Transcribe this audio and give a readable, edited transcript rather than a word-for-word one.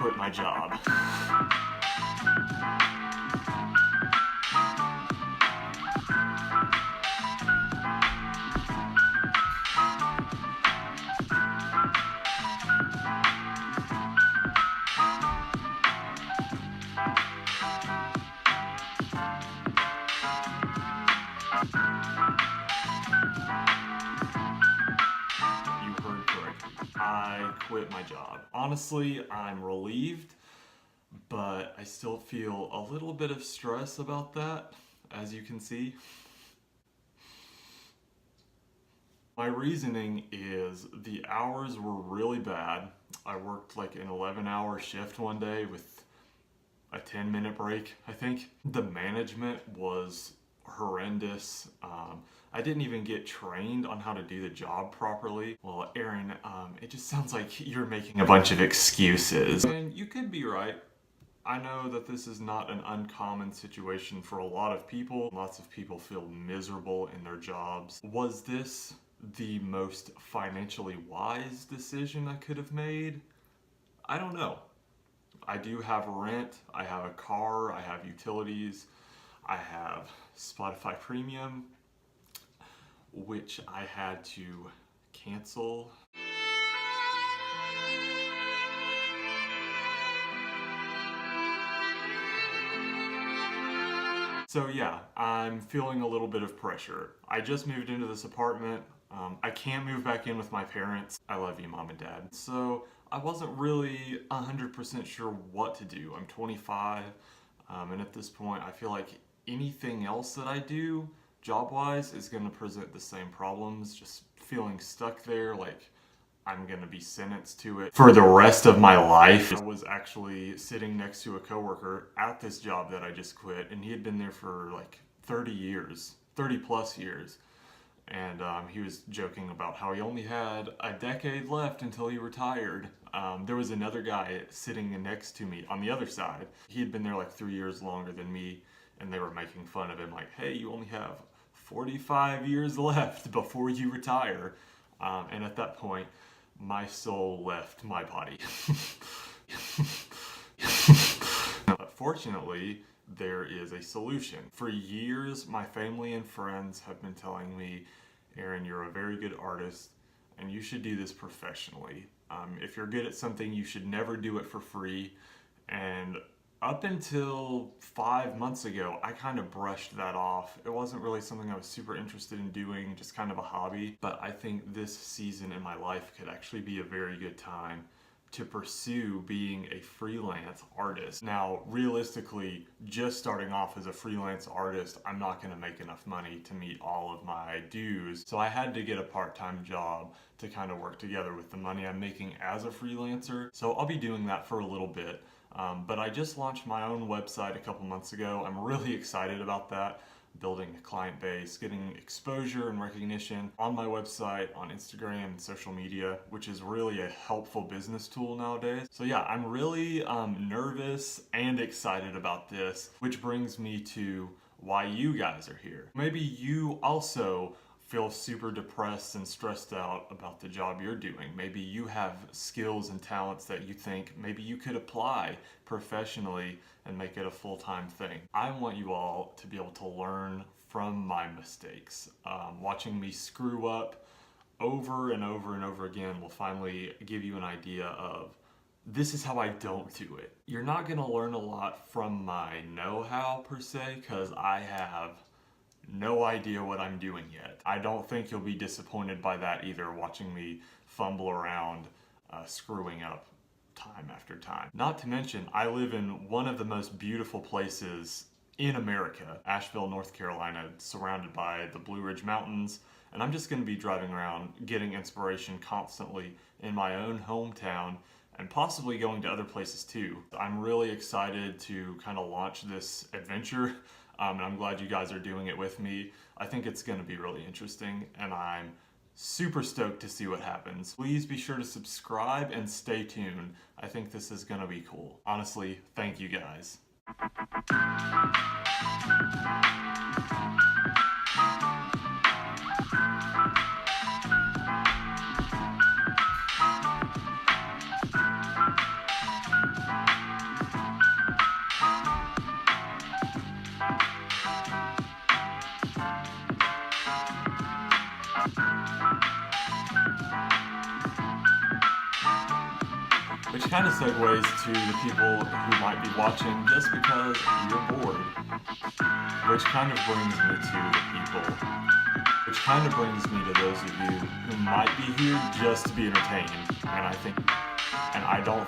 quit my job. You heard correctly. I quit my job. Honestly, I'm relieved, but I still feel a little bit of stress about that, as you can see. My reasoning is the hours were really bad. I worked like an 11-hour shift one day with a 10-minute break, I think. The management was horrendous. I didn't even get trained on how to do the job properly. Well, Aaron, it just sounds like you're making a bunch of excuses. And you could be right. I know that this is not an uncommon situation for a lot of people. Lots of people feel miserable in their jobs. Was this the most financially wise decision I could have made? I don't know. I do have rent, I have a car, I have utilities, I have Spotify Premium, which I had to cancel. So yeah, I'm feeling a little bit of pressure. I just moved into this apartment. I can't move back in with my parents. I love you, Mom and Dad. So I wasn't really 100% sure what to do. I'm 25, and at this point, I feel like anything else that I do, job-wise, is gonna present the same problems. Just feeling stuck there, like I'm gonna be sentenced to it for the rest of my life. I was actually sitting next to a coworker at this job that I just quit, and he had been there for like 30 years, 30 plus years. And he was joking about how he only had a decade left until he retired. There was another guy sitting next to me on the other side. He had been there like 3 years longer than me, and they were making fun of him like, hey, you only have 45 years left before you retire. And at that point, my soul left my body. But fortunately, there is a solution. For years, my family and friends have been telling me, Aaron, you're a very good artist and you should do this professionally. If you're good at something, you should never do it for free. And up until 5 months ago, I kind of brushed that off. It wasn't really something I was super interested in doing, just kind of a hobby. But I think this season in my life could actually be a very good time to pursue being a freelance artist. Now, realistically, just starting off as a freelance artist, I'm not gonna make enough money to meet all of my dues. So I had to get a part-time job to kind of work together with the money I'm making as a freelancer. So I'll be doing that for a little bit. But I just launched my own website a couple months ago. I'm really excited about that. Building a client base, getting exposure and recognition on my website, on Instagram and social media, which is really a helpful business tool nowadays. So yeah, I'm really nervous and excited about this, which brings me to why you guys are here. Maybe you also feel super depressed and stressed out about the job you're doing. Maybe you have skills and talents that you think maybe you could apply professionally and make it a full-time thing. I want you all to be able to learn from my mistakes. Watching me screw up over and over and over again will finally give you an idea of this is how I don't do it. You're not gonna learn a lot from my know-how per se, because I have no idea what I'm doing yet. I don't think you'll be disappointed by that either, watching me fumble around, screwing up time after time. Not to mention, I live in one of the most beautiful places in America, Asheville, North Carolina, surrounded by the Blue Ridge Mountains, and I'm just gonna be driving around getting inspiration constantly in my own hometown and possibly going to other places too. I'm really excited to kind of launch this adventure, and I'm glad you guys are doing it with me. I think it's gonna be really interesting, and I'm super stoked to see what happens. Please be sure to subscribe and stay tuned. I think this is gonna be cool. Honestly, thank you guys. Which kind of segues to the people who might be watching just because you're bored. Which kind of brings me to the people. Which kind of brings me to those of you who might be here just to be entertained. And I don't